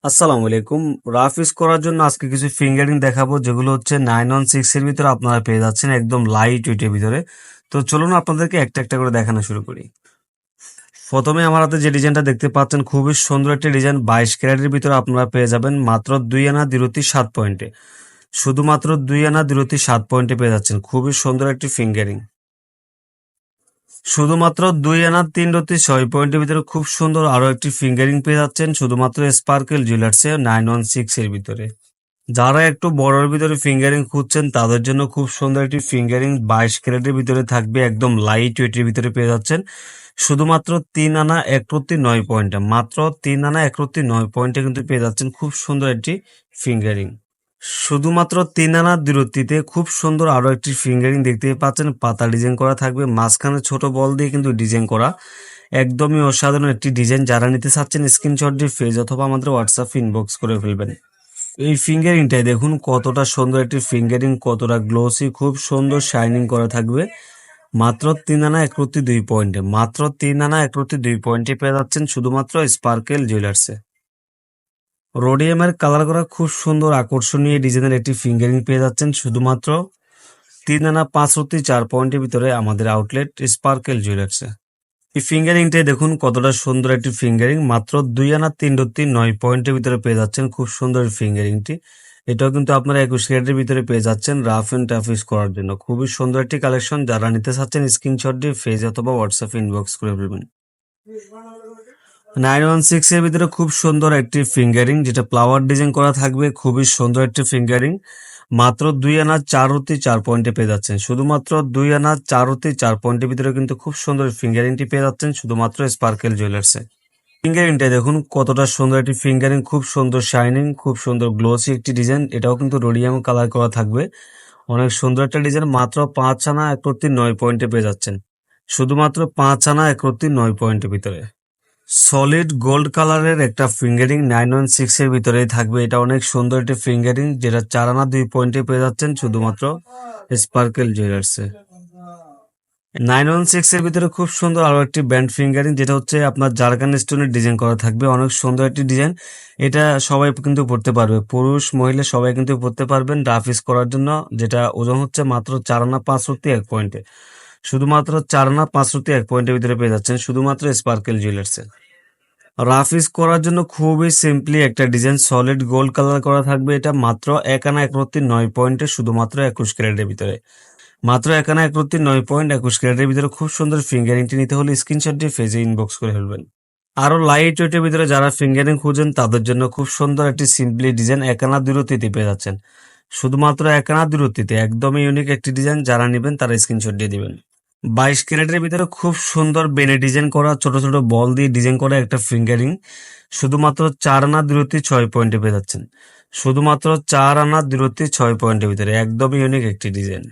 আসসালামু আলাইকুম। রাফ করার জন্য আজকে কিছু ফিঙ্গারিং দেখাবো, যেগুলো হচ্ছে 916 এর ভিতরে আপনারা পেয়ে যাচ্ছেন একদম লাইট ওয়েটের ভিতরে। তো চলুন আপনাদেরকে একটা একটা করে দেখানো শুরু করি। প্রথমে আমার হাতে যে ডিজাইনটা দেখতে পাচ্ছেন, খুবই সুন্দর একটি ডিজাইন। 22 ক্যারেটের ভিতরে আপনারা পেয়ে যাবেন মাত্র 2 আনা 7 পয়েন্টে। শুধুমাত্র 2 আনা 7 পয়েন্টে পেয়ে যাচ্ছেন খুবই সুন্দর একটি ফিঙ্গারিং। শুধুমাত্র 2 আনা 6 পয়েন্টের ভিতরে খুব সুন্দর আরো একটি ফিঙ্গারিং পেয়ে যাচ্ছেন শুধুমাত্র স্পার্কেল জুয়েলার্সে 916 এর ভিতরে। যারা একটু বড়র ভিতরে ফিঙ্গারিং খুঁজছেন তাদের জন্য খুব সুন্দর একটি ফিঙ্গারিং 22 ক্যারেটের ভিতরে থাকবে, একদম লাইট ওয়েটের ভিতরে পেয়ে যাচ্ছেন শুধুমাত্র 3 আনা 1/9 পয়েন্টে। মাত্র 3 আনা 1/9 পয়েন্টে কিন্তু পেয়ে যাচ্ছেন খুব সুন্দর একটি ফিঙ্গারিং। শুধুমাত্র 3 আনা দূরত্বে খুব সুন্দর আরো একটি ফিঙ্গারিং দেখতে পাচ্ছেন, পাতা ডিজাইন করা থাকবে, মাঝখানে ছোট বল দিয়ে কিন্তু ডিজাইন করা। একদমই অসাধারণ একটি ডিজাইন। যারা নিতে চাচ্ছেন স্ক্রিনশট দিয়ে পেজ অথবা আমাদের হোয়াটসঅ্যাপ ইনবক্স করে ফেলবেন। এই ফিঙ্গারিংটাই দেখুন কতটা সুন্দর একটি ফিঙ্গারিং, কতটা গ্লোসি, খুব সুন্দর শাইনিং করা থাকবে। মাত্র 3 আনা 1/2 পয়েন্টে। মাত্র 3 আনা 1/2 পয়েন্টে পেয়ে যাচ্ছেন শুধুমাত্র স্পার্কেল জুয়েলার্সে। রোডিয়ামের কালার করা খুব সুন্দর আকর্ষণীয় ডিজাইনের একটি ফিঙ্গারিং পেয়ে যাচ্ছেন শুধুমাত্র 3 আনা 5/4 পয়েন্টের ভিতরে আমাদের আউটলেট স্পার্কেল জুয়েলার্সে। এই ফিঙ্গারিংটাই দেখুন কতটা সুন্দর একটি ফিঙ্গারিং। মাত্র 2 আনা 3/9 পয়েন্টের ভিতরে পেয়ে যাচ্ছেন খুব সুন্দর ফিঙ্গারিংটি। এটাও কিন্তু আপনারা 21 ক্যারেটের ভিতরে পেয়ে যাচ্ছেন রাফ এন্ড টাফ ইউজ করার জন্য। খুবই সুন্দর একটি কালেকশন। যারা নিতে চাচ্ছেন স্ক্রিনশট দিয়ে ফেজ অথবা হোয়াটসঅ্যাপ ইনবক্স করে ফেলবেন। 916 এর ভিতরে খুব সুন্দর একটি ফিঙ্গারিং, যেটা ফ্লাওয়ার ডিজাইন করা থাকবে, খুবই সুন্দর একটি ফিঙ্গারিং। মাত্র 2 আনা 4/4 পয়েন্টে পেয়ে যাচ্ছেন শুধুমাত্র 2 আনা 4/4 পয়েন্টের ভিতরে কিন্তু খুব সুন্দর ফিঙ্গারিংটি পেয়ে যাচ্ছেন শুধুমাত্র স্পার্কেল জুয়েলার্সে। ফিঙ্গারিংটা দেখুন কতটা সুন্দর একটি ফিঙ্গারিং, খুব সুন্দর শাইনিং, খুব সুন্দর গ্লোসি একটি ডিজাইন। এটাও কিন্তু রোডিয়াম কালার করা থাকবে, অনেক সুন্দর একটা ডিজাইন। মাত্র 5 আনা 1/9 পয়েন্টে পেয়ে যাচ্ছেন শুধুমাত্র 5 আনা 1/9 পয়েন্টের ভিতরে। সলিড গোল্ড কালারের একটা ফিঙ্গারিং 916 এর ভিতরেই থাকবে। এটা অনেক সুন্দর একটি ফিঙ্গারিং, যেটা 4 আনা 2 পয়েন্টে পেয়ে যাচ্ছেন শুধুমাত্র স্পার্কেল জুয়েলার্সে। 916 এর ভিতরে খুব সুন্দর আরো একটি ব্যান্ড ফিঙ্গারিং, যেটা হচ্ছে আপনার জারকান স্টোনের ডিজাইন করা থাকবে, অনেক সুন্দর একটি ডিজাইন। এটা সবাই কিন্তু পড়তে পারবে, পুরুষ মহিলা সবাই কিন্তু পড়তে পারবেন রাফিস করার জন্য। যেটা ওজন হচ্ছে মাত্র 4 আনা 5/1 পয়েন্টে। শুধুমাত্র 4 আনা 5/1 পয়েন্টের ভিতরে পেয়ে যাচ্ছেন শুধুমাত্র স্পার্কেল জুয়েলার্সে। রাফিস করার জন্য খুবই সিম্পলি একটা ডিজাইন, সলিড গোল্ড কালার করা থাকবে। এটা মাত্র 1 আনা 1/9 পয়েন্টে শুধুমাত্র 21 ক্যারেটের ভিতরে। মাত্র 1 আনা 1/9 পয়েন্ট 21 ক্যারেটের ভিতরে খুব সুন্দর ফিঙ্গারিংটি নিতে হলে স্ক্রিনশট দিয়ে ফেজে ইনবক্স করে ফেলবেন। আরো লাইট ওয়েটের ভিতরে যারা ফিঙ্গারিং খুঁজেন তাদের জন্য খুব সুন্দর একটি সিম্পলি ডিজাইন 1 আনা দূরত্বে পেয়ে যাচ্ছেন শুধুমাত্র 1 আনা দূরত্বে। একদমই ইউনিক একটি ডিজাইন। যারা নেবেন তারা স্ক্রিনশট দিয়ে দিবেন। 22 ক্যারেটের ভিতরে খুব সুন্দর বেনে ডিজাইন করা, ছোট ছোট বল দিয়ে ডিজাইন করা একটা ফিঙ্গারিং শুধুমাত্র 4 আনা দূরত্বে 6 পয়েন্টে পেয়ে যাচ্ছেন শুধুমাত্র 4 আনা দূরত্বে 6 পয়েন্টের ভিতরে। একদমই ইউনিক একটি ডিজাইন।